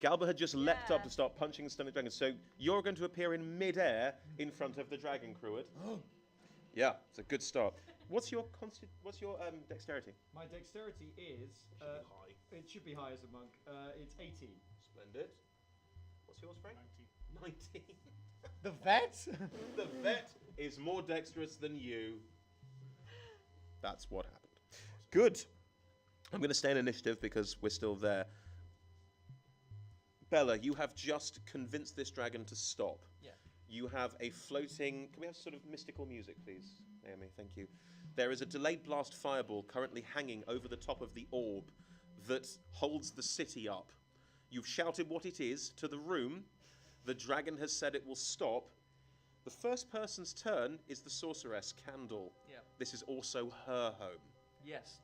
Galba had just leapt up to start punching and stunning dragons. So you're going to appear in mid-air in front of the dragon, Cruid. Yeah, it's a good start. What's your dexterity? My dexterity is... it should be high as a monk. It's 18. Splendid. What's yours, Frank? 19. The vet? The vet is more dexterous than you. That's what happened. Good. I'm going to stay in initiative because we're still there. Bella, you have just convinced this dragon to stop. Yeah. You have a floating... Can we have sort of mystical music, please, Naomi? Thank you. There is a delayed blast fireball currently hanging over the top of the orb that holds the city up. You've shouted what it is to the room. The dragon has said it will stop. The first person's turn is the sorceress, Candle. Yeah. This is also her home. Yes.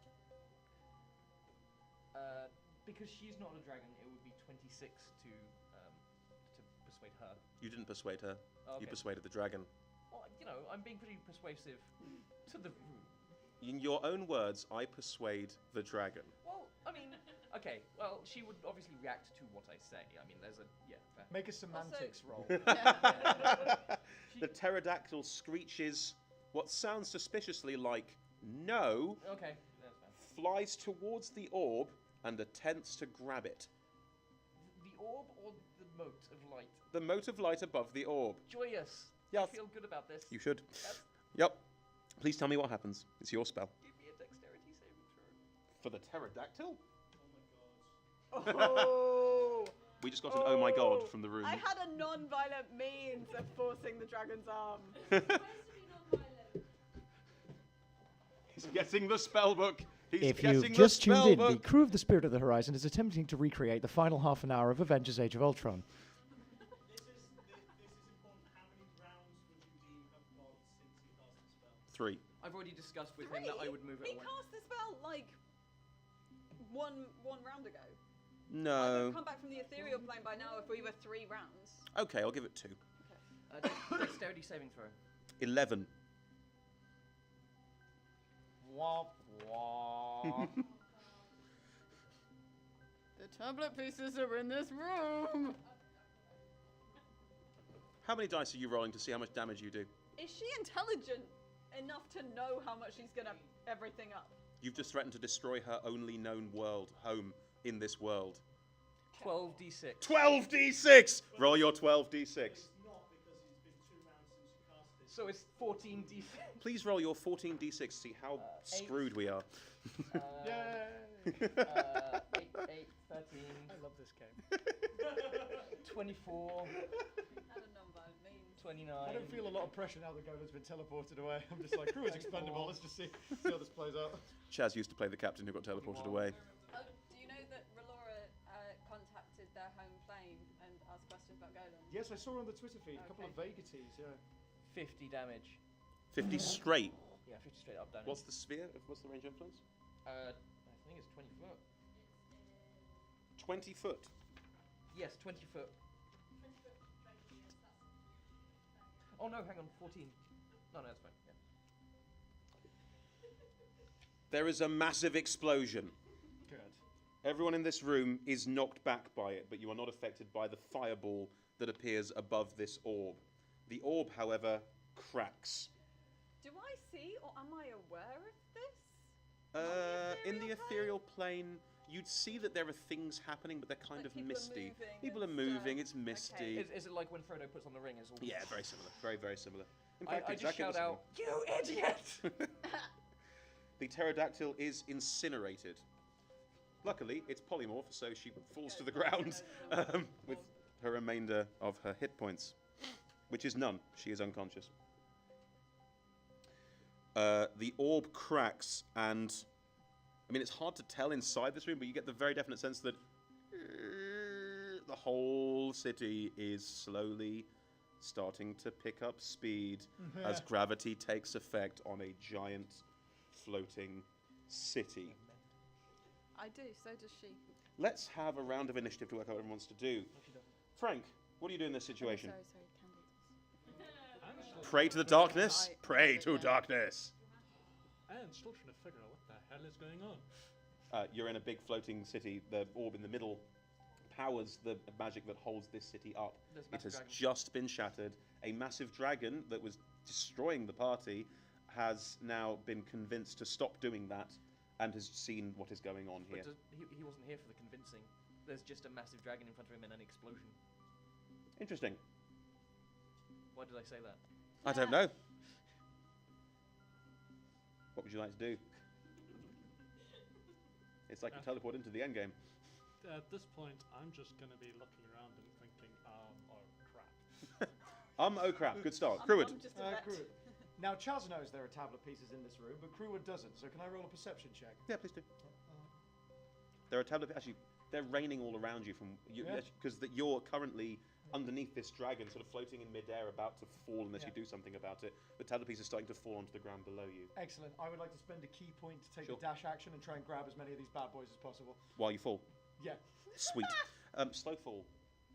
Because she's not a dragon, it would be 26 to persuade her. You didn't persuade her. Okay. You persuaded the dragon. Well, you know, I'm being pretty persuasive to the room. In your own words, I persuade the dragon. Well, I mean, okay. Well, she would obviously react to what I say. I mean, there's a fair. Make a semantics roll. The pterodactyl screeches what sounds suspiciously like no, Okay, that's fine. flies towards the orb and attempts to grab it. The orb or the mote of light? The mote of light above the orb. Joyous. Yes. I feel good about this. You should. That's- Yep. Please tell me what happens. It's your spell. Give me a dexterity saving throw. For the pterodactyl? Oh! We just got an oh my god from the room. I had a non-violent means of forcing the dragon's arm. He's getting the spell book. He's If getting you've just the tuned spell in, the book. crew of the Spirit of the Horizon is attempting to recreate the final half an hour of Avengers Age of Ultron. This is important. How many rounds would you deem have gone since you cast the spell? 3. I've already discussed with him that I would move it He away. cast the spell like one round ago. I would No. have come back from the ethereal plane by now if we were 3 rounds. Okay, I'll give it 2. Dexterity saving throw. 11. Womp womp. The tablet pieces are in this room. How many dice are you rolling to see how much damage you do? Is she intelligent enough to know how much she's gonna everything up? You've just threatened to destroy her only known home in this world. 12d6. 12d6! Roll your 12d6. It's not because it's been 2 rounds since you cast it. So it's 14d6. Please roll your 14d6 to see how screwed we are. Yay! 8, 13, I love this game. 24, Had a non-violent means. 29. I don't feel a lot of pressure now that Golan's been teleported away. I'm just like, crew is expendable. Let's just see how this plays out. Chaz used to play the captain who got teleported away. Oh, do you know that Relora contacted their home plane and asked questions about Golan? Yes, I saw her on the Twitter feed. A couple of vagaties, yeah. 50 damage. 50 straight. Yeah, 50 straight up damage. What's the sphere? What's the range of influence? I think it's 20 foot. 20 foot. Yes, 20 foot. Oh no, hang on, 14. No, that's fine. Yeah. There is a massive explosion. Good. Everyone in this room is knocked back by it, but you are not affected by the fireball that appears above this orb. The orb, however, cracks. Do I see or am I aware of this? In the ethereal plane, you'd see that there are things happening, but they're kind Like of people are misty. moving People are and moving, stuff. it's misty. Okay. Is it like when Frodo puts on the ring? It's all Yeah, very similar. Very, very similar. In I fact, just exactly shout the same. out, "You idiot!" The pterodactyl is incinerated. Luckily, it's polymorph, so she falls to the ground with her remainder of her hit points, which is none. She is unconscious. The orb cracks, and I mean, it's hard to tell inside this room, but you get the very definite sense that the whole city is slowly starting to pick up speed as gravity takes effect on a giant floating city. I do, so does she. Let's have a round of initiative to work out what everyone wants to do. Frank, what do you do in this situation? Sorry, Candy. Pray to the darkness? Pray to darkness. I'm still trying to figure out what the hell is going on. You're in a big floating city. The orb in the middle powers the magic that holds this city up. There's a It massive has dragon. just been shattered. A massive dragon that was destroying the party has now been convinced to stop doing that and has seen what is going on here. But he wasn't here for the convincing. There's just a massive dragon in front of him and an explosion. Interesting. Why did I say that? I don't know. What would you like to do? It's like you teleport into the endgame. At this point, I'm just going to be looking around and thinking, oh crap. Oh crap, good start. I'm Creward. just a vet. Creward. Now, Chaz knows there are tablet pieces in this room, but Creward doesn't, so can I roll a perception check? Yeah, please do. There are tablets, actually, they're raining all around you from you, Yeah. because you're currently underneath this dragon, sort of floating in midair, about to fall unless you do something about it. The tablet piece is starting to fall onto the ground below you. Excellent. I would like to spend a key point to take Sure. the dash action and try and grab as many of these bad boys as possible. While you fall. Yeah. Sweet. Slow fall.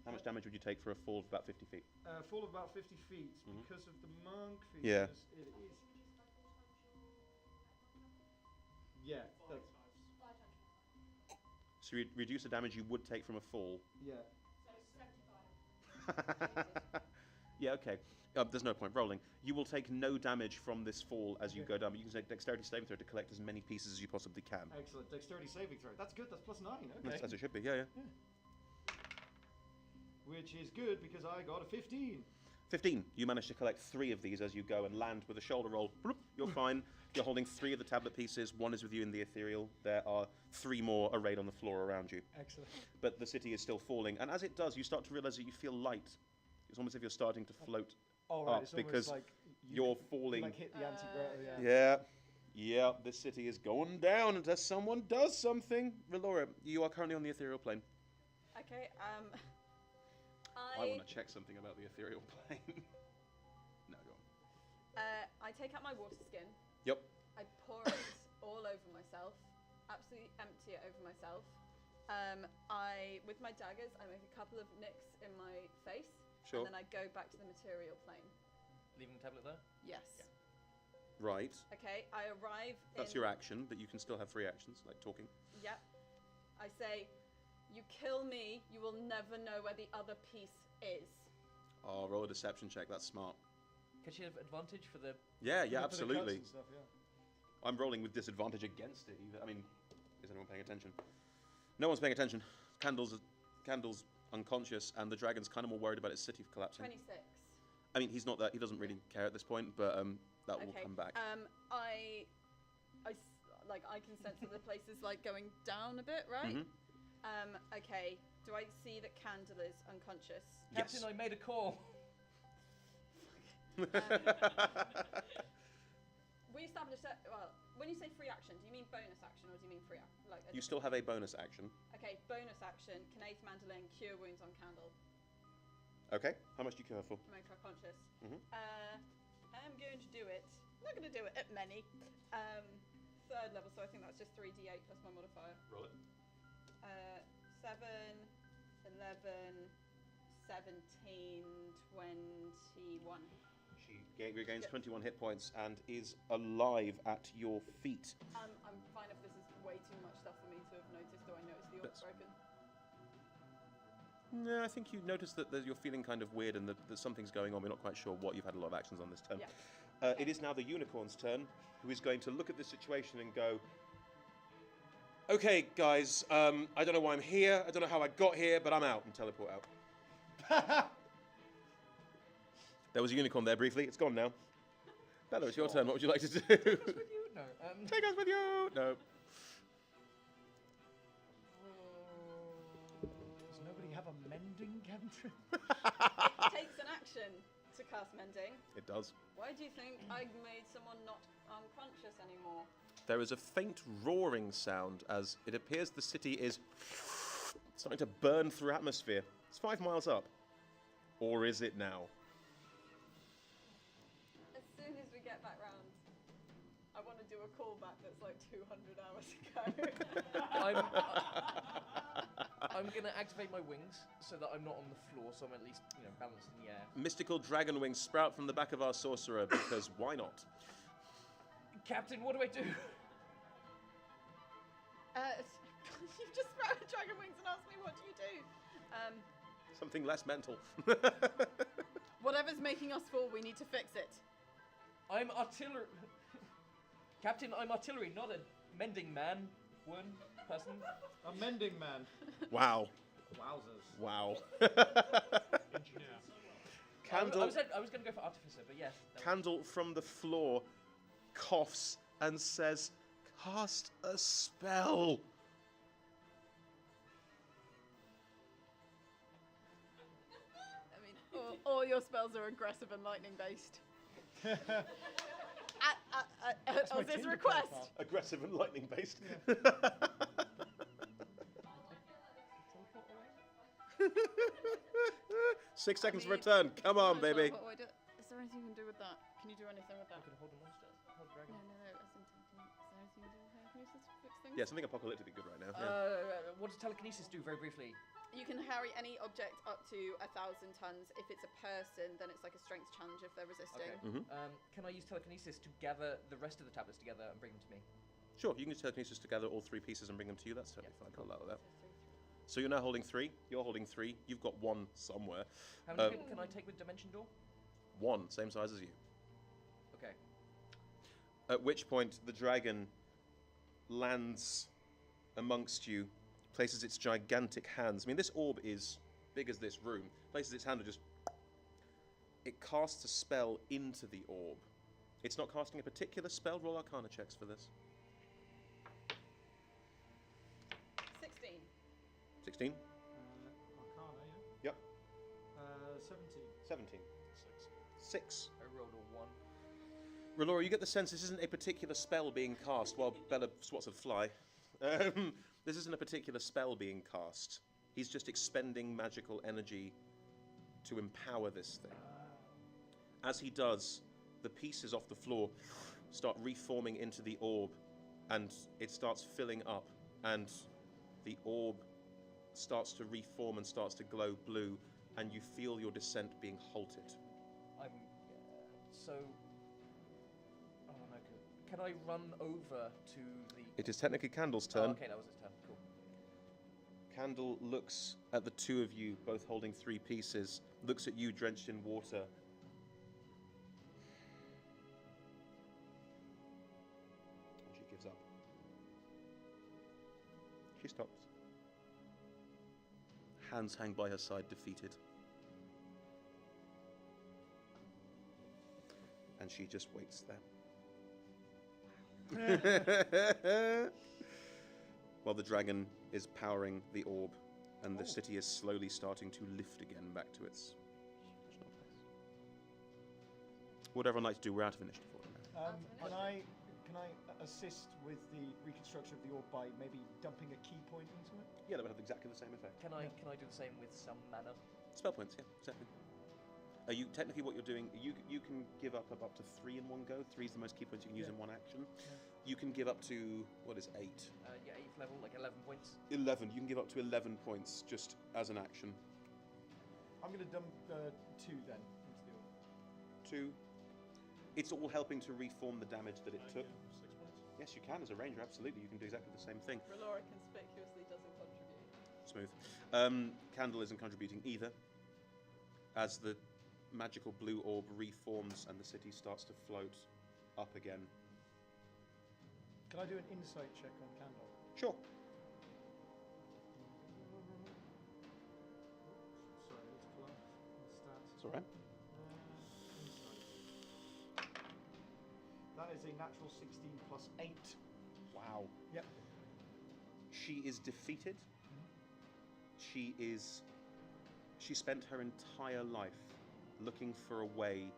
How much damage would you take for a fall of about 50 feet? Fall of about 50 feet Mhm. because of the monk features. Yeah. It is. Yeah. That's, So you reduce the damage you would take from a fall. yeah. Yeah, okay. There's no point rolling. You will take no damage from this fall as you go down, but you can take dexterity saving throw to collect as many pieces as you possibly can. Excellent. Dexterity saving throw. That's good. That's +9. Okay. As it should be, yeah. Which is good because I got a 15. 15. You manage to collect 3 of these as you go and land with a shoulder roll. Bloop, you're fine. You're holding 3 of the tablet pieces. 1 is with you in the ethereal. There are 3 more arrayed on the floor around you. Excellent. But the city is still falling. And as it does, you start to realize that you feel light. It's almost as if you're starting to float All right. up It's almost because like you're you, falling. like hit the anti-gravity. Yeah, this city is going down unless someone does something. Relora, you are currently on the ethereal plane. Okay, I want to check something about the ethereal plane. No, go on. I take out my water skin. Yep. I pour it all over myself. Absolutely empty it over myself. With my daggers, I make a couple of nicks in my face. Sure. And then I go back to the material plane. Leaving the tablet there? Yes. Right. Okay, I arrive That's in... your action, but you can still have free actions, like talking. Yep. I say, you kill me, you will never know where the other piece is. Oh, roll a deception check. That's smart. Can she have advantage for the... Yeah, For the cuts absolutely. and stuff, yeah. I'm rolling with disadvantage against it. I mean, is anyone paying attention? No one's paying attention. Candle's unconscious, and the dragon's kind of more worried about its city collapsing. 26. I mean, he's not that. He doesn't really care at this point, but that will Okay. come back. I can sense that the place is like going down a bit, right? Mhm. Okay. Do I see that Candle is unconscious? Yes. Captain, I made a call. We established that. Well, when you say free action, do you mean bonus action or do you mean free action? Like You still have a bonus action. Okay, bonus action. Can Eighth Mandolin cure wounds on Candle? Okay. How much do you cure for? To make her conscious. Mhm. I'm going to do it. I'm not going to do it at many. 3rd level, so I think that's just 3d8 plus my modifier. Roll it. 7, 11, 17, 21. She regains 21 hit points and is alive at your feet. I'm fine if this is way too much stuff for me to have noticed, or I noticed the orc's That's- broken. No, I think you notice that you're feeling kind of weird and that something's going on. We're not quite sure what. You've had a lot of actions on this turn. Yeah. It is now the unicorn's turn, who is going to look at this situation and go, okay, guys, I don't know why I'm here. I don't know how I got here, but I'm out, and teleport out. There was a unicorn there briefly. It's gone now. Bella, it's your turn. What would you like to do? With you? No. Take us with you. No. Does nobody have a mending cantrip? Takes an action to cast Mending. It does. Why do you think I made someone not unconscious anymore? There is a faint roaring sound as it appears the city is starting to burn through atmosphere. It's 5 miles up. Or is it now? As soon as we get back round, I want to do a callback that's like 200 hours ago. I'm gonna activate my wings so that I'm not on the floor, so I'm at least, balanced in the air. Mystical dragon wings sprout from the back of our sorcerer because why not? Captain, what do I do? You've just sprouted dragon wings and asked me what do you do? Something less mental. Whatever's making us fall, we need to fix it. I'm artillery. Captain, I'm artillery, not a mending man. Person. A mending man. Wow. Wowzers. Wow. Engineer. Candle, I was going to go for artificer, but yes. Candle from the floor coughs and says, "Cast a spell." I mean, all your spells are aggressive and lightning based. That's my Oz's Tinder request. profile. Aggressive and lightning based. 6 seconds for a turn. Come on, baby. What do I do? Is there anything you can do with that? Can you do anything with that? I can hold a monster, hold a dragon. No. Is there anything you can do with telekinesis to fix things? Yeah, something apocalyptic would be good right now. Yeah. What does telekinesis do, very briefly? You can carry any object up to 1,000 tons. If it's a person, then it's like a strength challenge if they're resisting. Okay. Can I use telekinesis to gather the rest of the tablets together and bring them to me? Sure, you can use telekinesis to gather all 3 pieces and bring them to you. That's totally fine. I'll allow that. So you're now holding 3. You're holding 3. You've got 1 somewhere. How many can I take with Dimension Door? 1, same size as you. Okay. At which point the dragon lands amongst you, places its gigantic hands. I mean, this orb is big as this room. Places its hand and just... It casts a spell into the orb. It's not casting a particular spell. Roll Arcana checks for this. 16. 16? Arcana, Yep. yeah. 17. 17. 6. I rolled a 1. Relora, you get the sense this isn't a particular spell being cast while Bella swats a fly. This isn't a particular spell being cast. He's just expending magical energy to empower this thing. As he does, the pieces off the floor start reforming into the orb, and it starts filling up, and the orb starts to reform and starts to glow blue, and you feel your descent being halted. I'm... so... Oh, no, can I run over to the... It is technically Candle's Oh, turn. okay, that was his turn. Cool. Candle looks at the 2 of you, both holding 3 pieces, looks at you drenched in water. And she gives up. She stops. Hands hang by her side, defeated. And she just waits there. While the dragon is powering the orb, and the city is slowly starting to lift again back to its original place. What everyone like to do, we're out of initiative order now. Can I assist with the reconstruction of the orb by maybe dumping a key point into it? Yeah, that would have exactly the same effect. Can I do the same with some mana? Spell points, yeah, exactly. You technically what you're doing, you can give up to 3 in one go. 3 is the most key points you can use in one action. Yeah. You can give up to, what is 8? Yeah, 8th level, like 11 points. 11. You can give up to 11 points just as an action. I'm going to dump 2 then into the orb. 2. It's all helping to reform the damage that it took. 6 points. Yes, you can as a ranger, absolutely. You can do exactly the same thing. Relora conspicuously doesn't contribute. Smooth. Candle isn't contributing either. As the magical blue orb reforms and the city starts to float up again. Can I do an insight check on Candle? Sure. Sorry, I need to pull up the stats. It's alright. Insight. That is a natural 16 plus 8. Wow. Yep. She is defeated. She spent her entire life looking for a way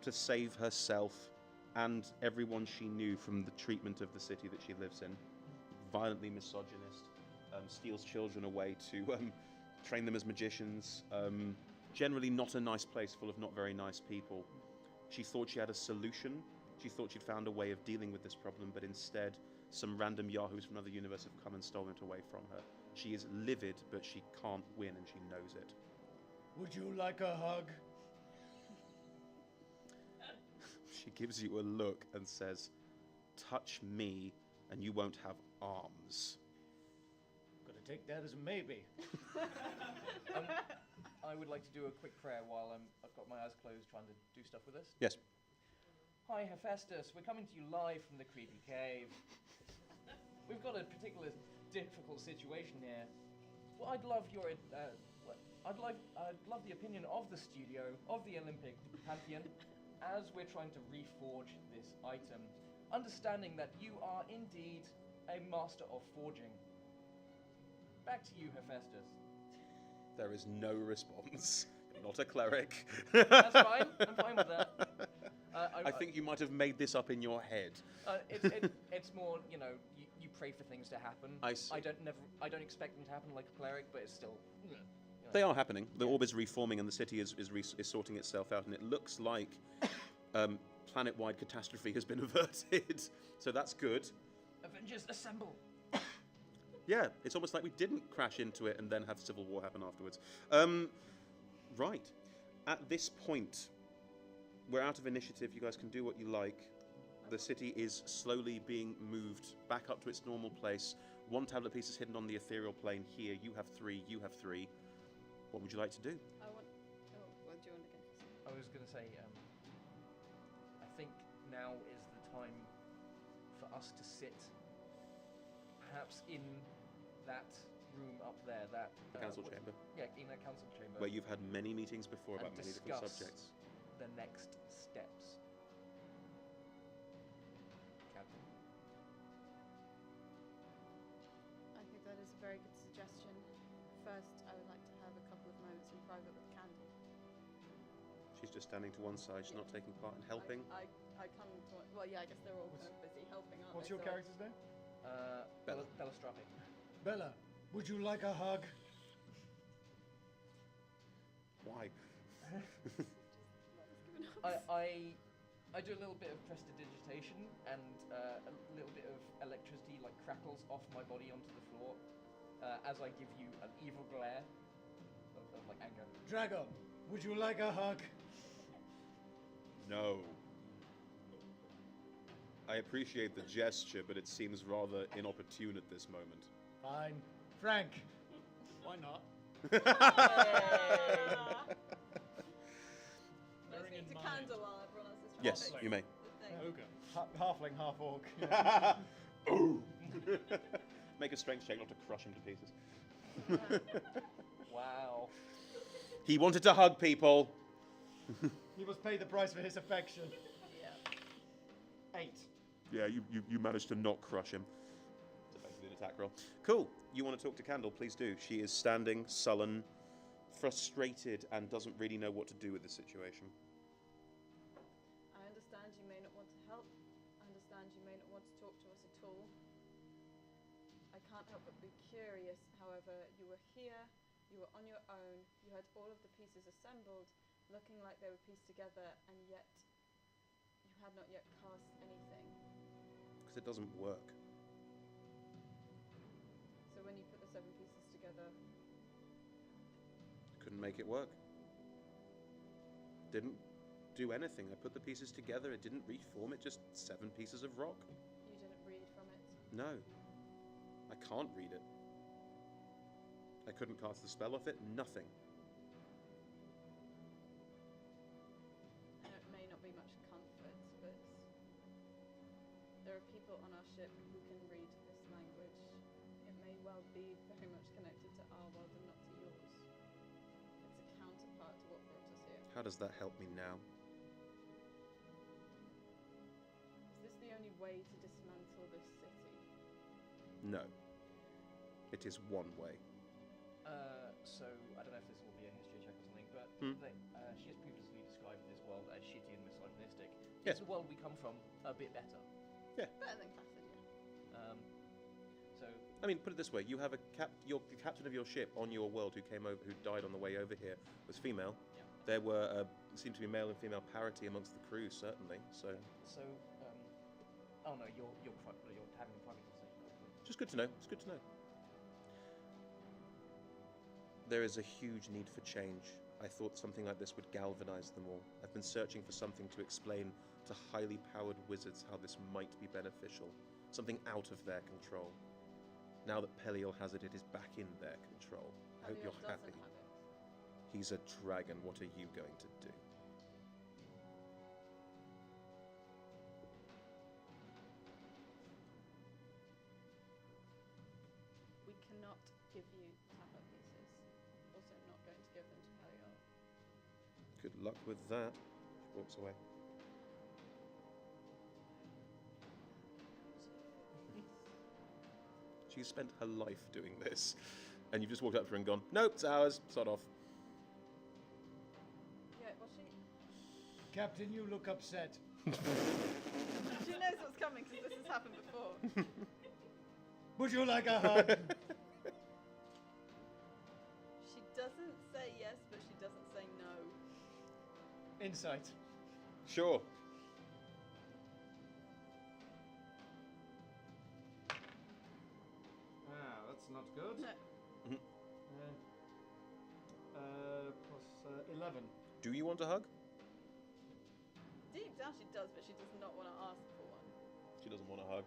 to save herself and everyone she knew from the treatment of the city that she lives in. Violently misogynist, steals children away to train them as magicians. Generally not a nice place full of not very nice people. She thought she had a solution. She thought she'd found a way of dealing with this problem, but instead some random yahoos from another universe have come and stolen it away from her. She is livid, but she can't win and she knows it. Would you like a hug? She gives you a look and says, "Touch me and you won't have arms." Got take that as a maybe. I would like to do a quick prayer while I've got my eyes closed trying to do stuff with this. Yes. Hi, Hephaestus. We're coming to you live from the creepy cave. We've got a particular difficult situation here. Well, I'd love the opinion of the studio, of the Olympic Pantheon, as we're trying to reforge this item, understanding that you are indeed a master of forging. Back to you, Hephaestus. There is no response. Not a cleric. That's fine. I'm fine with that. I think you might have made this up in your head. It's more, you pray for things to happen. I see. I don't expect them to happen like a cleric, but it's still. They are happening. The orb is reforming, and the city is sorting itself out, and it looks like planet-wide catastrophe has been averted. So that's good. Avengers assemble. Yeah, it's almost like we didn't crash into it and then have civil war happen afterwards. Right. At this point, we're out of initiative. You guys can do what you like. The city is slowly being moved back up to its normal place. One tablet piece is hidden on the ethereal plane here. You have 3. You have 3. What would you like to do? What do you want to go? I was going to say, I think now is the time for us to sit, perhaps in that room up there, that The council chamber. Yeah, in that council chamber. Where you've had many meetings before and about many different discuss subjects. the next steps. Captain. I think that is a very good suggestion. First, I would like to have a couple of moments in private with Candle. She's just standing to one side. She's not taking part in helping. I come to. Well, yeah, I guess they're all kind of busy helping, aren't What's they? your So character's name? Bella Strappe. Bella, would you like a hug? Why? I do a little bit of prestidigitation and a little bit of electricity like crackles off my body onto the floor as I give you an evil glare of like anger. Dragon, would you like a hug? No. I appreciate the gesture, but it seems rather inopportune at this moment. Fine. Frank. Why not? Let's Bearing speak in to mind- Candle while everyone else is trying Yes, to you may. the thing. Ogre. Halfling, half orc. Oh! Make a strength check not to crush him to pieces. Wow. He wanted to hug people. He must pay the price for his affection. Yeah. 8. Yeah, you managed to not crush him. It's effectively an attack roll. Cool. You want to talk to Candle? Please do. She is standing, sullen, frustrated, and doesn't really know what to do with the situation. I understand you may not want to help. I understand you may not want to talk to us at all. I can't help but be curious, however, you were here, you were on your own, you had all of the pieces assembled, looking like they were pieced together, and yet you had not yet cast anything. Because it doesn't work. So when you put the 7 pieces together, Couldn't make it work. Didn't do anything. I put the pieces together. It didn't reform. It just 7 pieces of rock. you didn't read from it. No. I can't read it. I couldn't cast the spell off it. Nothing. I know it may not be much comfort, but there are people on our ship who can read this language. It may well be very much connected to our world and not to yours. It's a counterpart to what brought us here. How does that help me now? Is this the only way to dismantle this city? No. It is one way. So I don't know if this will be a history check or something, but she has previously described this world as shitty and misogynistic. Yes. Is the world we come from a bit better? Better than Cassidy. So I mean, put it this way: you have the captain of your ship on your world who died on the way over here, was female. Yeah. There were seemed to be male and female parity amongst the crew, certainly. So, oh no, you're having a private conversation. just good to know. It's good to know. There is a huge need for change. I thought something like this would galvanize them all. I've been searching for something to explain to highly powered wizards how this might be beneficial. Something out of their control. Now that Peliel has it, it is back in their control. I hope Peliel you're doesn't happy. have it. He's a dragon. What are you going to do? We cannot give you tablet pieces. Also not going to give them to Peliol. Good luck with that. She walks away. She's spent her life doing this, and you've just walked up to her and gone, nope, it's ours, sod off. Yeah, well she Captain, you look upset. knows what's coming because this has happened before. Would you like a hug? She doesn't say yes, but she doesn't say no. Insight. Sure. That's not good. No. Plus 11. Do you want a hug? Deep down she does, but she does not want to ask for one. She doesn't want a hug.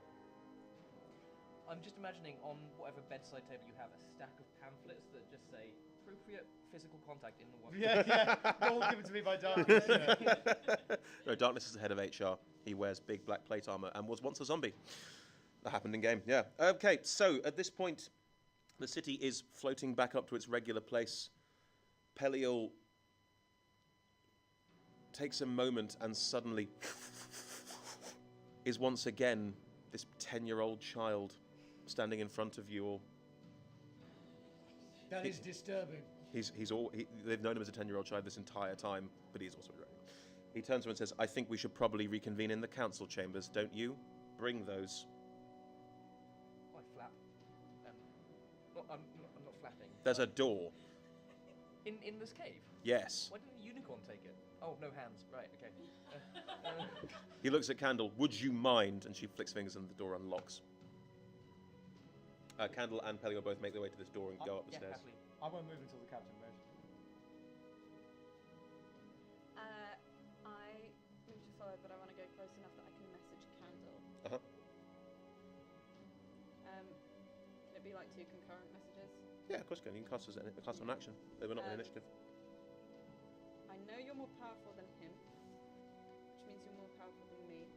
I'm just imagining on whatever bedside table you have a stack of pamphlets that just say appropriate physical contact in the one. Yeah. All given to me by Darkness. Yeah. No, Darkness is the head of HR. He wears big black plate armor and was once a zombie. That happened in game, yeah. Okay, so at this point, the city is floating back up to its regular place. Peliel takes a moment and suddenly is once again this 10-year-old child standing in front of you all. That is disturbing. They've known him as a 10-year-old child this entire time, but he's also a dragon. He turns to him and says, I think we should probably reconvene in the council chambers, don't you? Bring those. I flap. I'm not flapping. There's a door. In this cave? Yes. Why didn't the unicorn take it? Oh, no hands. Right, okay. He looks at Candle. Would you mind? And she flicks fingers and the door unlocks. Candle and Peliel both make their way to this door and go up the yeah, stairs. happily. I won't move until the captain moves. I move to follow, but I want to go close enough that I can message Candle. Uh-huh. Can it be like 2 concurrent messages? Yeah, of course you can. You can cast on action. They were not an initiative. I know you're more powerful than him, which means you're more powerful than me.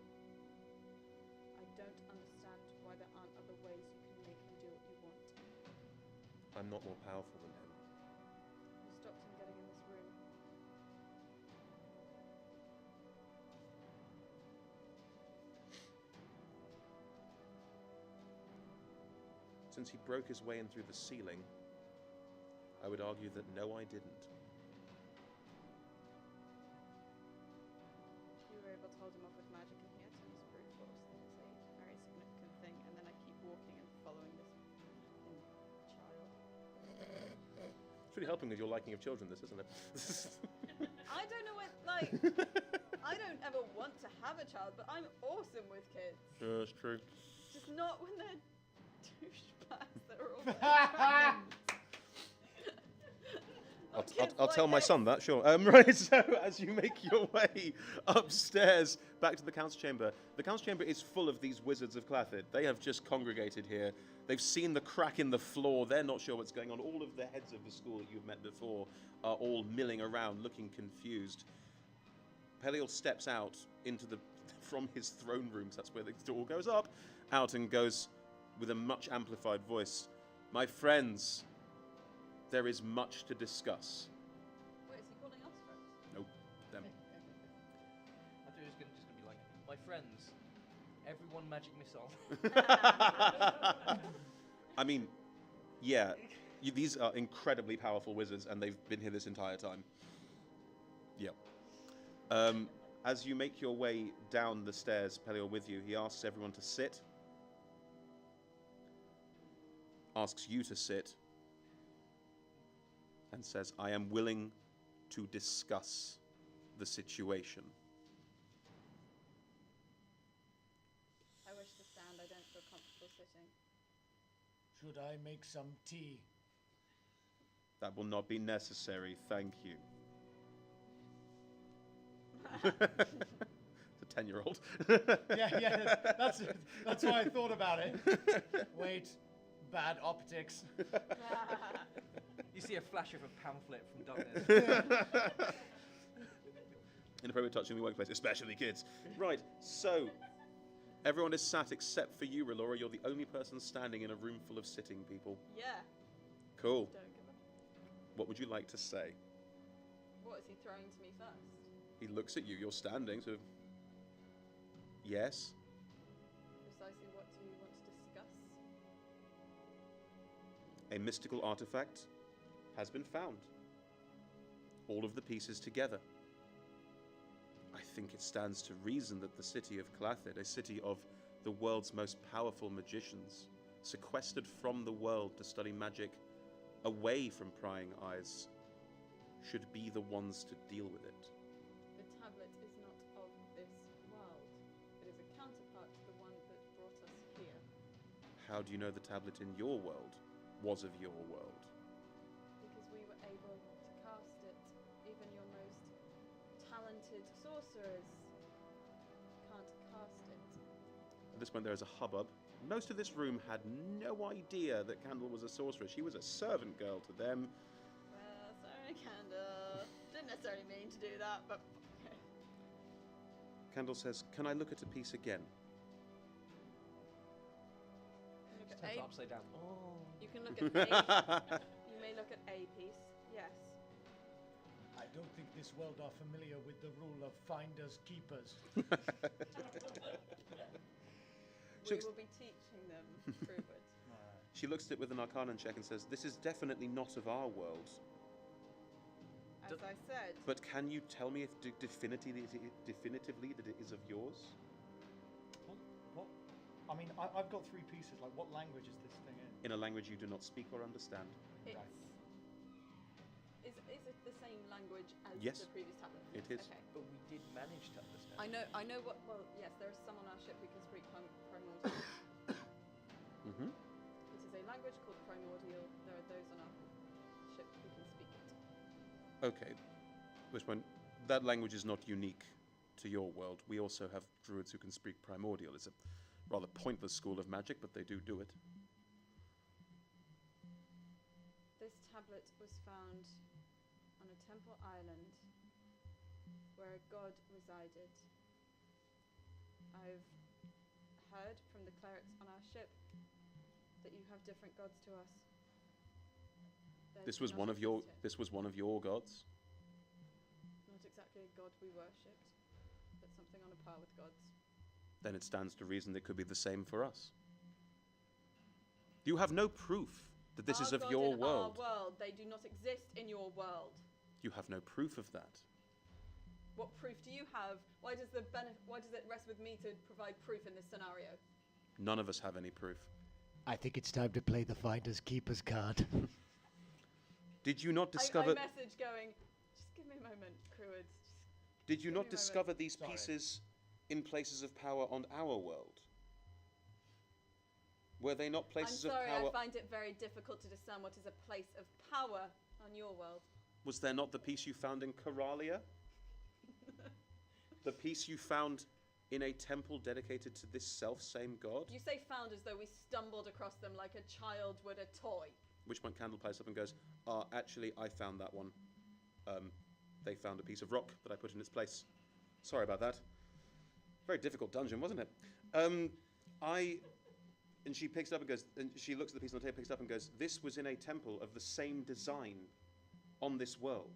I don't understand why there aren't other ways you can make him do what you want. I'm not more powerful than him. You stopped him getting in this room. Since he broke his way in through the ceiling, I would argue that no, I didn't. You were able to hold him off with magic, and he had to use brute force. That is a very significant thing. And then I keep walking and following this child. It's really helping with your liking of children, this, isn't it? I don't know what, like, I don't ever want to have a child, but I'm awesome with kids. Yeah, that's true. Just not when they're douchebags that are all dragons. I'll tell my son that, sure. Right, so as you make your way upstairs back to the council chamber is full of these wizards of Clathid. They have just congregated here. They've seen the crack in the floor. They're not sure what's going on. All of the heads of the school that you've met before are all milling around, looking confused. Peliel steps out from his throne room, so that's where the door goes up, out and goes with a much amplified voice. My friends, there is much to discuss. Wait, is he calling us friends? Nope, them. I thought it was just going to be like, my friends, everyone magic missile. I mean, yeah, these are incredibly powerful wizards, and they've been here this entire time. Yep. As you make your way down the stairs, Peliel with you, he asks everyone to sit. Asks you to sit. And says, I am willing to discuss the situation. I wish to stand. I don't feel comfortable sitting. Should I make some tea? That will not be necessary, thank you. It's a 10-year-old. Yeah, that's why I thought about it. Wait, bad optics. You see a flash of a pamphlet from darkness. Inappropriate touching in the workplace, especially kids. Right, so everyone is sat except for you, Relora. You're the only person standing in a room full of sitting people. Yeah. Cool. Don't give up. What would you like to say? What is he throwing to me first? He looks at you. You're standing, sort of. Yes. Precisely what do you want to discuss? A mystical artifact has been found. All of the pieces together. I think it stands to reason that the city of Clathid, a city of the world's most powerful magicians, sequestered from the world to study magic away from prying eyes, should be the ones to deal with it. The tablet is not of this world. It is a counterpart to the one that brought us here. How do you know the tablet in your world was of your world? Because we were able to cast it. Even your most talented sorcerers can't cast it. At this point, there is a hubbub. Most of this room had no idea that Candle was a sorcerer. She was a servant girl to them. Well, sorry, Candle. Didn't necessarily mean to do that, but Candle says, "Can I look at a piece again?" look at Turns A. upside down. Oh. You can look at A. You may look at a piece. Yes. I don't think this world are familiar with the rule of finders keepers. She We looks- will be teaching them, Truebert. She looks at it with an Arcana check and says, "This is definitely not of our world. As I said, But can you tell me if definitively that it is of yours?" What? I mean, I've got 3 pieces. Like, what language is this thing in? In a language you do not speak or understand. it's. Is it the same language as Yes, the previous tablet? it is. Okay. But we did manage to understand. I know what. Well, yes, there are some on our ship who can speak primordial. Mm-hmm. It is a language called primordial. There are those on our ship who can speak it. Okay. Which one? That language is not unique to your world. We also have druids who can speak primordial. It's a rather pointless school of magic, but they do it. This tablet was found on a temple island where a god resided. I've heard from the clerics on our ship that you have different gods to us. Theirs This do was not one of your. exist here. This was one of your gods. Not exactly a god we worshipped, but something on a par with gods. Then it stands to reason it could be the same for us. You have no proof that this is Our of god your in world. Our world. They do not exist in your world. You have no proof of that. What proof do you have? Why does it rest with me to provide proof in this scenario? None of us have any proof. I think it's time to play the finders keepers card. Did you not I discover? message going, just give me a moment, Crewwards. Did you give not me a moment." discover these Sorry. pieces in places of power on our world? Were they not I'm places sorry, of power? I find it very difficult to discern what is a place of power on your world. Was there not the piece you found in Coralia? The piece you found in a temple dedicated to this self-same god? You say found as though we stumbled across them like a child would a toy. Which one Candle pipes up and goes, actually, I found that one. They found a piece of rock that I put in its place. Sorry about that. Very difficult dungeon, wasn't it? And she picks it up and goes, and she looks at the piece on the table, picks it up and goes, this was in a temple of the same design on this world.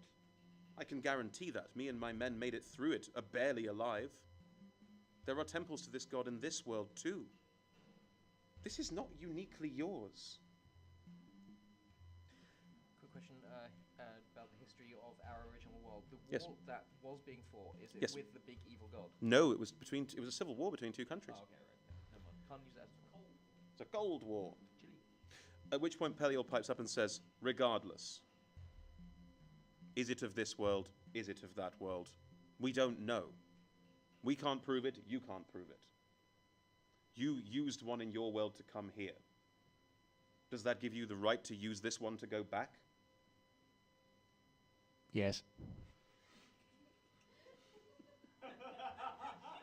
I can guarantee that. Me and my men made it through it, barely alive. There are temples to this god in this world too. This is not uniquely yours. Quick question about the history of our original world. The war Yes. that was being fought, is it Yes. with the big evil god? No, it was a civil war between two countries. Oh, okay, right. Never mind. Can't use that as cold. It's a gold war. Chili. At which point Peliel pipes up and says, regardless, is it of this world? Is it of that world? We don't know. We can't prove it. You can't prove it. You used one in your world to come here. Does that give you the right to use this one to go back? Yes.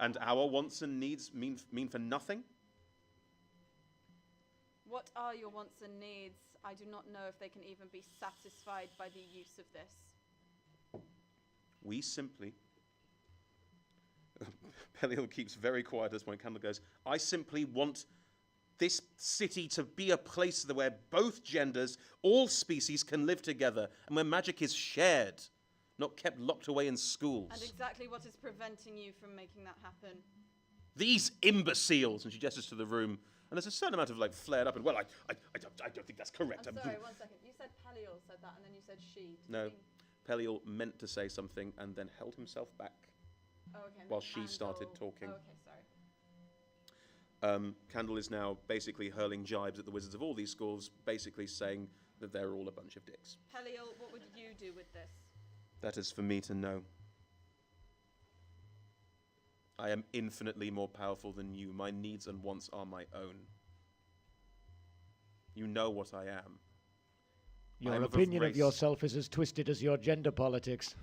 And our wants and needs mean for nothing? What are your wants and needs? I do not know if they can even be satisfied by the use of this. We simply... Belial keeps very quiet at this point. Candle goes, I simply want this city to be a place where both genders, all species can live together, and where magic is shared, not kept locked away in schools. And exactly what is preventing you from making that happen? These imbeciles! And she gestures to the room, and there's a certain amount of flared up, and I don't think that's correct. I'm sorry, 1 second. You said Peliol said that, and then you said she. Did you No, mean- Pelial meant to say something and then held himself back Oh, okay. while she started Andal. talking. Oh, okay, sorry. Candle is now basically hurling jibes at the wizards of all these schools, basically saying that they're all a bunch of dicks. Peliol, what would you do with this? That is for me to know. I am infinitely more powerful than you. My needs and wants are my own. You know what I am. I Your am a opinion of race. yourself is as twisted as your gender politics.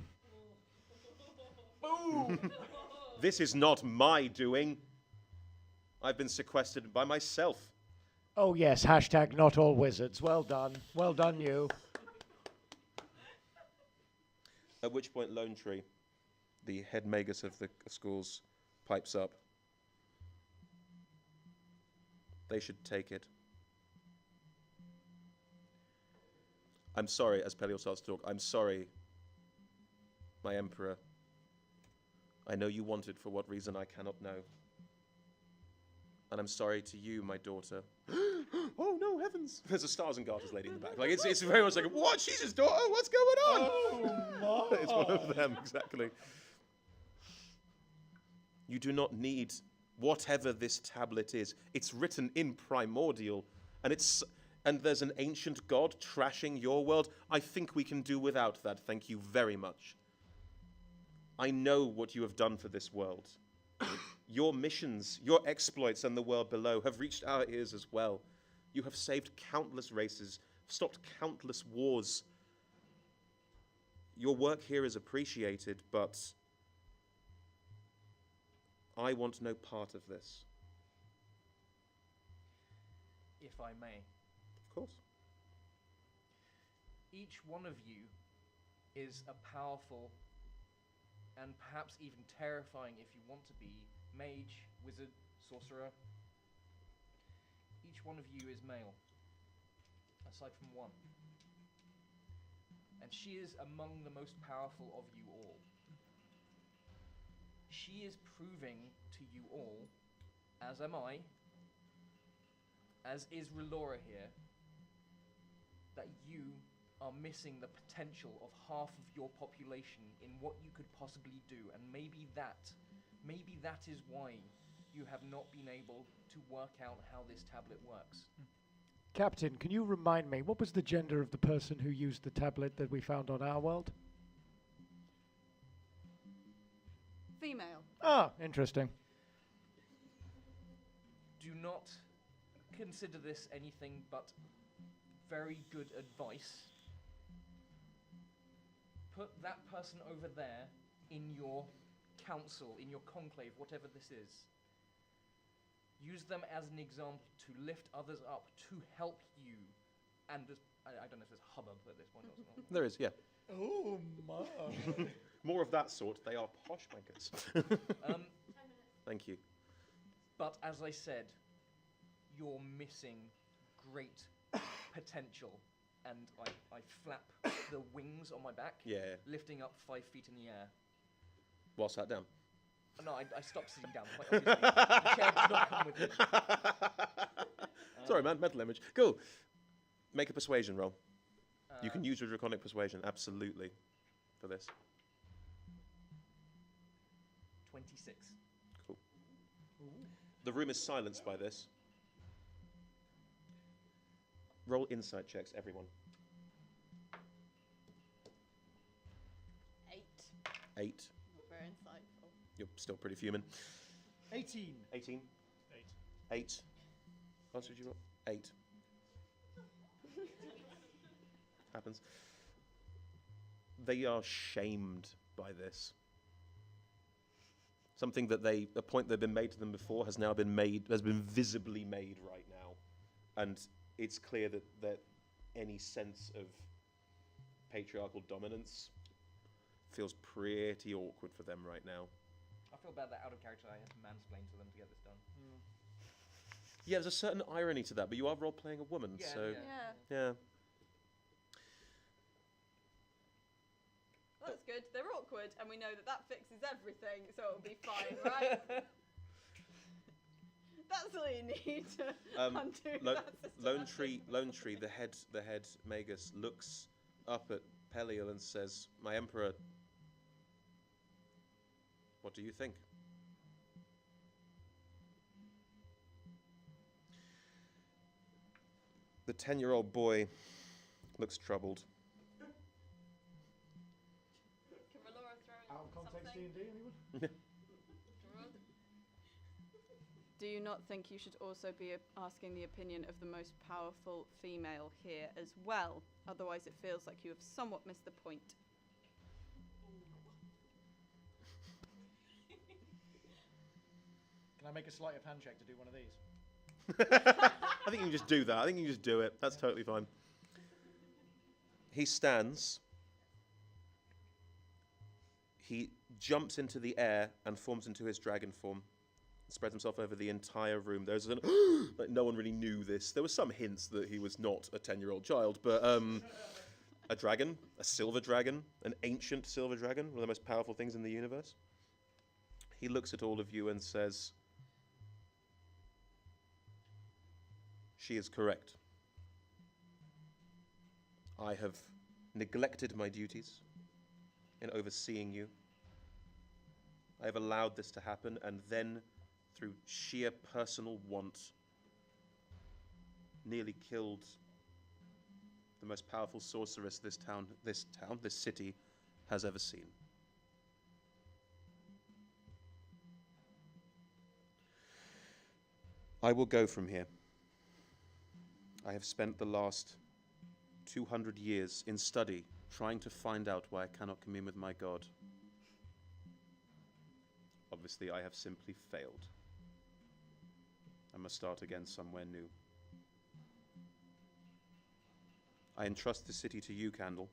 This is not my doing. I've been sequestered by myself. Oh yes, hashtag not all wizards. Well done. Well done, you. At which point Lone Tree, the head magus of the schools, pipes up. They should take it. I'm sorry, as Peliol starts to talk, I'm sorry, my emperor. I know you want it for what reason I cannot know. And I'm sorry to you, my daughter. Oh no, heavens! There's a Stars and Garters lady in the back. It's very much like, what? She's his daughter? What's going on? Oh my! It's one of them, exactly. You do not need whatever this tablet is. It's written in primordial, and there's an ancient god trashing your world. I think we can do without that. Thank you very much. I know what you have done for this world. Your missions, your exploits, and the world below have reached our ears as well. You have saved countless races, stopped countless wars. Your work here is appreciated, but I want no part of this. If I may. Of course. Each one of you is a powerful and perhaps even terrifying, if you want to be, mage, wizard, sorcerer. Each one of you is male, aside from one. And she is among the most powerful of you all. She is proving to you all, as am I, as is Relora here, that you are missing the potential of half of your population in what you could possibly do, and maybe that is why you have not been able to work out how this tablet works. Captain, can you remind me, what was the gender of the person who used the tablet that we found on our world? Female. Ah, interesting. Do not consider this anything but very good advice. Put that person over there in your council, in your conclave, whatever this is. Use them as an example to lift others up, to help you. And I don't know if there's hubbub at this point or something. There is, yeah. Oh my! More of that sort. They are posh bankers. 10 minutes. Thank you. But as I said, you're missing great potential. And I flap the wings on my back, Yeah. lifting up 5 feet in the air. While sat down. No, I stopped sitting down, quite obviously. The chair did not come with me. Sorry, man. Mental image. Cool. Make a persuasion roll. You can use your draconic persuasion, absolutely, for this. 26. Cool. The room is silenced by this. Roll insight checks, everyone. 8. 8. Not very insightful. You're still pretty fuming. 18. 18. 8. 8. What did you roll? 8. Happens. They are shamed by this. Something that a point that had been made to them before has now been made, has been visibly made right now. And it's clear that any sense of patriarchal dominance feels pretty awkward for them right now. I feel bad that out of character I had to mansplain to them to get this done. Yeah, there's a certain irony to that, but you are role-playing a woman, Yeah, so... Yeah. Yeah. Well, that's good. They're awkward, and we know that fixes everything, so it'll be fine, right? That's all you need to undo that system. Lone Tree, the head Magus, looks up at Peliel and says, "My Emperor, what do you think?" The 10-year-old boy looks troubled. Can Valora throw in Out of context something? D&D, anyone? Do you not think you should also be asking the opinion of the most powerful female here as well? Otherwise it feels like you have somewhat missed the point. Can I make a sleight of hand check to do one of these? I think you can just do that. I think you can just do it. That's totally fine. He stands. He jumps into the air and forms into his dragon form. Spreads himself over the entire room. There's an like no one really knew this. There were some hints that he was not a 10-year-old child, but a dragon, a silver dragon, an ancient silver dragon, one of the most powerful things in the universe. He looks at all of you and says, "She is correct. I have neglected my duties in overseeing you. I have allowed this to happen, and then, through sheer personal want, nearly killed the most powerful sorceress this city has ever seen. I will go from here. I have spent the last 200 years in study trying to find out why I cannot commune with my God. Obviously, I have simply failed. I must start again somewhere new. I entrust the city to you, Candle.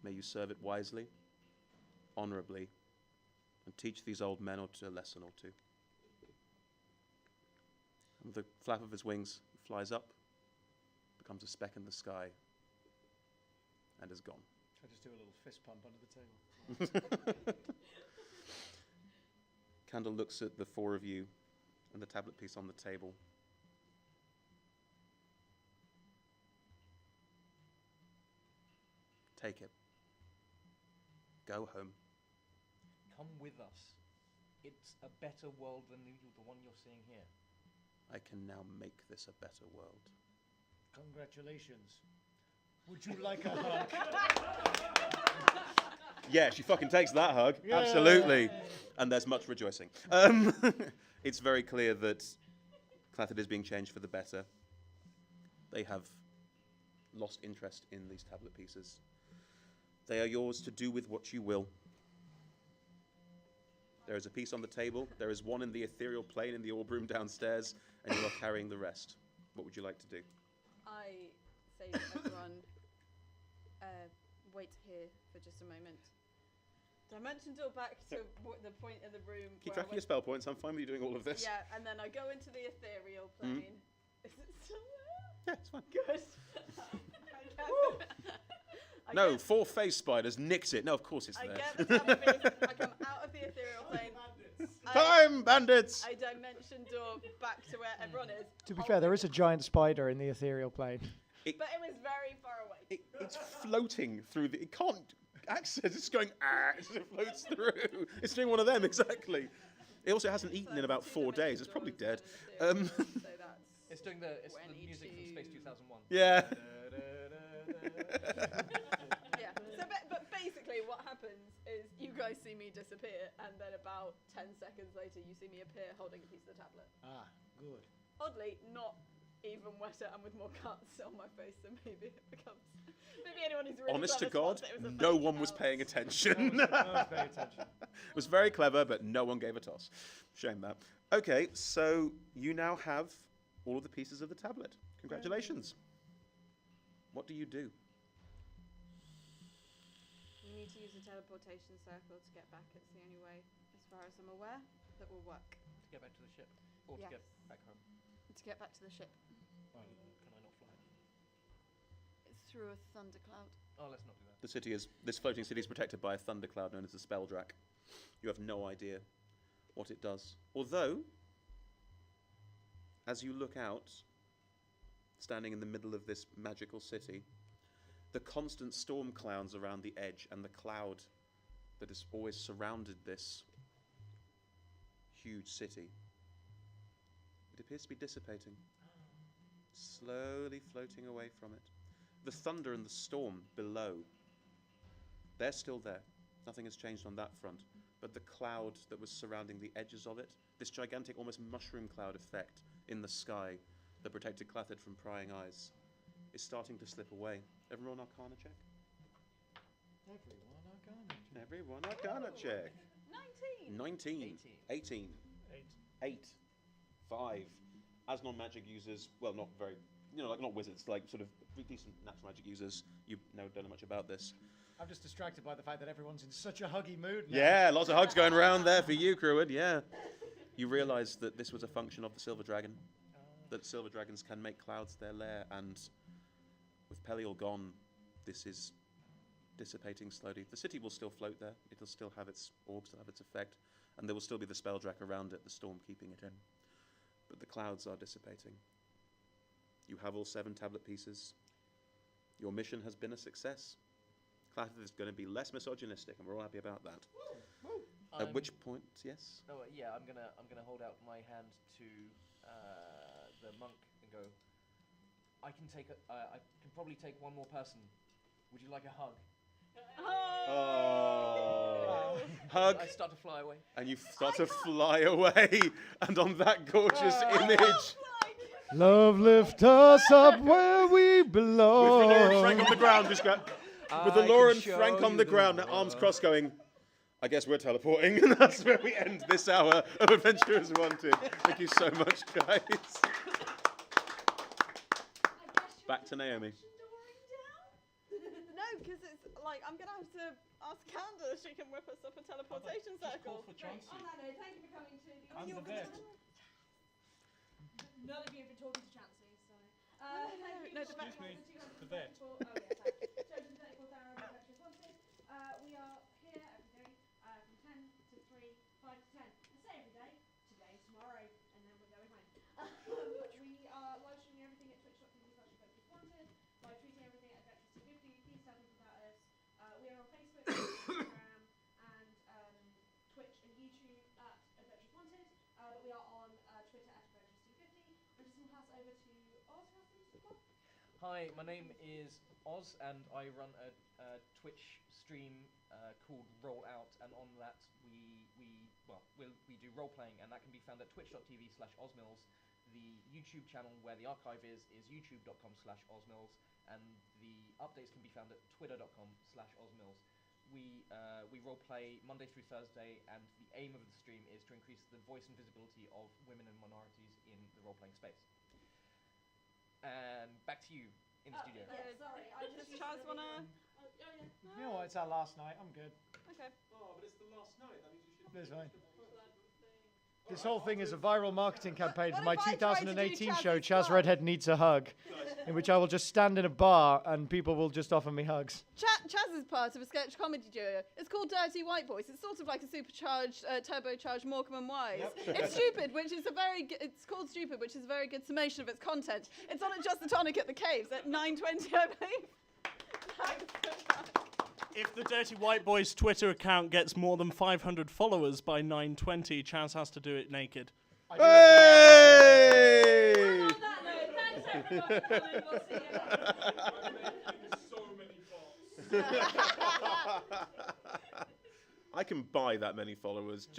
May you serve it wisely, honorably, and teach these old men a lesson or two." And with the flap of his wings, he flies up, becomes a speck in the sky, and is gone. I just do a little fist pump under the table. Candle looks at the four of you and the tablet piece on the table. Take it. Go home. Come with us. It's a better world than the one you're seeing here. I can now make this a better world. Congratulations. Would you like a hug? Yeah, she fucking takes that hug. Yeah. Absolutely. And there's much rejoicing. It's very clear that Clathid is being changed for the better. They have lost interest in these tablet pieces. They are yours to do with what you will. There is a piece on the table. There is one in the ethereal plane in the orb room downstairs, and you are carrying the rest. What would you like to do? I say to everyone, wait here for just a moment. Dimension door back to the point in the room. Keep where track of your spell points. I'm fine with you doing all of this. Yeah, and then I go into the ethereal plane. Is it still Yeah, it's fine. there? Good. I No, get- 4 face spiders nicked it. No, of course it's I there. get the tablet piece, I come out of the ethereal plane. Time, bandits! I dimension door back to where everyone is. To be fair, there is a giant spider in the ethereal plane. But it was very far away. It's floating through the... It can't access. It's going, as it floats through. It's doing one of them, exactly. It also hasn't eaten in about 4 days. It's probably dead. So that's It's doing the music from 22. Space 2001. Yeah. yeah. So, but basically, what happens is you guys see me disappear, and then about 10 seconds later, you see me appear holding a piece of the tablet. Ah, good. Oddly, not even wetter and with more cuts on my face than maybe it becomes. Maybe anyone who's really Honest to clever God, spots it was a no fake one was out. paying attention. No one's paying attention. It was very clever, but no one gave a toss. Shame that. Okay, so you now have all of the pieces of the tablet. Congratulations. What do you do? We need to use a teleportation circle to get back. It's the only way, as far as I'm aware, that will work. To get back to the ship, or Yes. to get back home. To get back to the ship. Can I not fly? It's through a thundercloud. Oh, let's not do that. This floating city is protected by a thundercloud known as the Spelldrak. You have no idea what it does. Although, as you look out, standing in the middle of this magical city, the constant storm clouds around the edge and the cloud that has always surrounded this huge city, it appears to be dissipating, slowly floating away from it. The thunder and the storm below, they're still there. Nothing has changed on that front. But the cloud that was surrounding the edges of it, this gigantic, almost mushroom cloud effect in the sky that protected Clathid from prying eyes, is starting to slip away. Everyone Arcana check? Everyone Arcana check. 19. 18. 8. 5. As non-magic users, well, not very, like not wizards, like sort of decent natural magic users, you don't know much about this. I'm just distracted by the fact that everyone's in such a huggy mood now. Yeah, lots of hugs going around there for you, Creward, yeah. You realise that this was a function of the Silver Dragon, that silver dragons can make clouds their lair, and with Peliel gone, this is dissipating slowly. The city will still float there, it'll still have its orbs, still have its effect, and there will still be the Spelldrak around it, the storm keeping it in. But the clouds are dissipating. You have all 7 tablet pieces. Your mission has been a success. Clathid is going to be less misogynistic, and we're all happy about that. At which point, yes? Oh yeah, I'm gonna hold out my hand to the monk and go. I can probably take one more person. Would you like a hug? Oh. Hug. I start to fly away. And you start to fly away, and on that gorgeous image, Love lift us up where we belong. with the Laura and Frank on the ground, just go, with the Laura and Frank on the ground, their arms crossed, going, I guess we're teleporting, and that's where we end this hour of Adventurers Wanted. Thank you so much, guys. Back to Naomi. No, because it's like, I'm going to have to ask Candace if she can whip us up a teleportation circle. Call for Chauncey. On that note, thank you for coming to the I'm the vet. None of you have been talking to Chancey, so. no, the vet. Excuse me, the vet. Oh, yeah, thanks. 234th hour of Adventures Wanted. We are here every day from 10 to 3, 5 to 10. I say every day, today, tomorrow, and then we're going home. We are live streaming everything at twitch.tv/Adventures Wanted, live tweeting everything at Adventures 250. Please tell people about us. We are on Facebook, Instagram, and Twitch and YouTube at Adventures Wanted. But we are on Twitter at Adventures 250. I'm just going to pass over to Oz. Hi, my name is Oz, and I run a Twitch stream called Roll Out, and on that we do role playing, and that can be found at twitch.tv/Osmills. The YouTube channel where the archive is youtube.com/Osmills, and the updates can be found at twitter.com/Osmills. We role play Monday through Thursday, and the aim of the stream is to increase the voice and visibility of women and minorities in the role playing space. And back to you in the studio. Yeah, sorry. Does Chaz want to... You know what? It's our last night. I'm good. Okay. Oh, but it's the last night. That means you should... It's fine. This whole thing is a viral marketing campaign for my What if I try to do 2018 Chaz's show, Chaz one? Redhead Needs a Hug, in which I will just stand in a bar and people will just offer me hugs. Chaz is part of a sketch comedy duo. It's called Dirty White Boys. It's sort of like a supercharged, turbocharged Morecambe and Wise. It's stupid, which is it's called Stupid, which is a very good summation of its content. It's on at Just the Tonic at the Caves at 9:20, I believe. Thanks so much. If the Dirty White Boys Twitter account gets more than 500 followers by 9:20, Chance has to do it naked. Hey! On that note, thanks everyone for coming. We'll see you. I can buy that many followers just